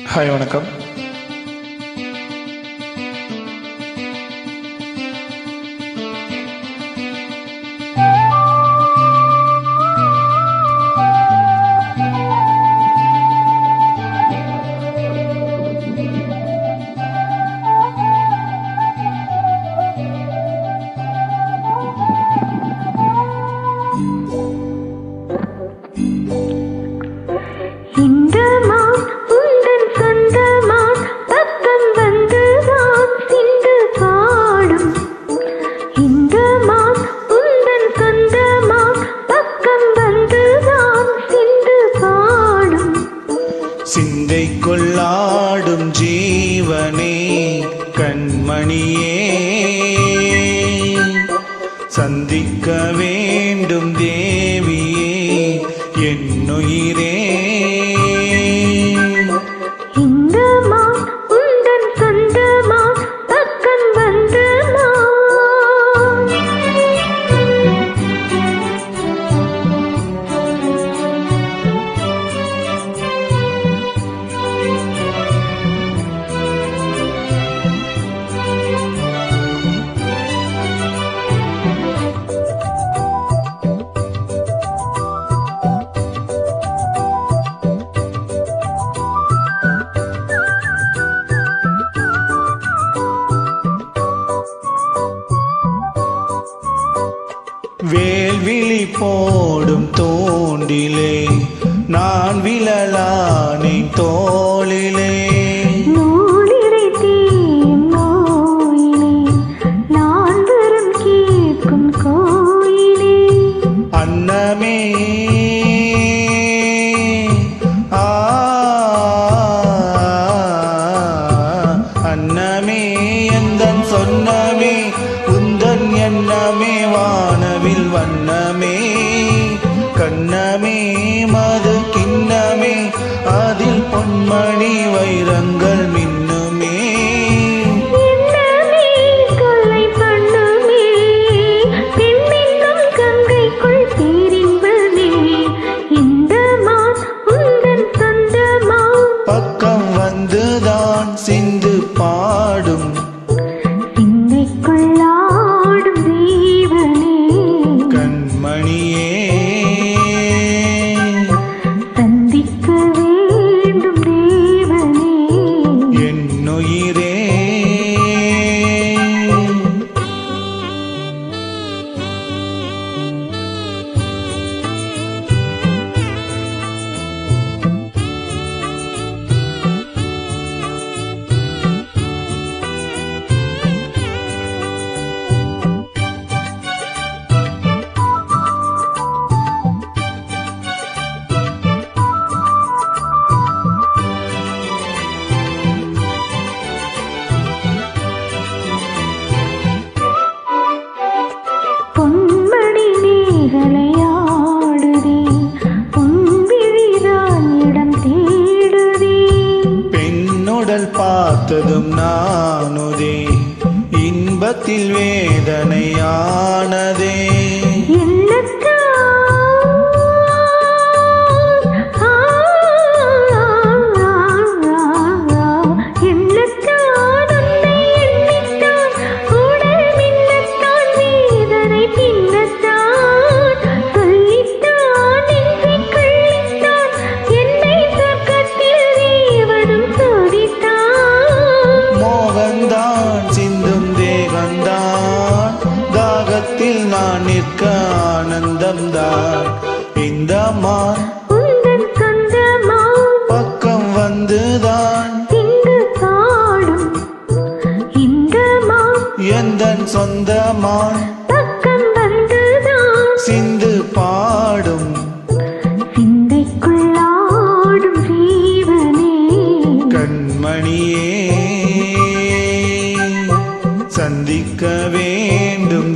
Hi வணக்கம். சிந்தை கொள்ளாடும் ஜீவனே கண்மணியே, சந்திக்க வேண்டும் தேவியே என்னுயிரே. வேல்விழி போடும் தோண்டிலே நான் விழலானேன் தோளிலே, அன்னமே அன்னமே எந்தன் சொன்னமே உந்தன் எண்ணமே வானவில் வண்ணமே கண்ணமே மது கிண்ணமே அதில் பொன்மணி வைரங்கள் மின்னுமே. பக்கம் வந்துதான் சிந்து பாடும் கண்மணியே, சந்திக்க வேண்டும் தேவனே என்னுயிரே. பெண்ணுடல் பார்த்ததும் நானுதே இன்பத்தில் வேதனையானதே, சிந்தும் தேகந்தான் தாகத்தில் நான் நிற்க ஆனந்தம்தான். இந்த மான் பக்கம் வந்துதான் எந்தன் சொந்தமான் சிந்து பாடும் கண்மணியே, சந்திக்க வேண்டும்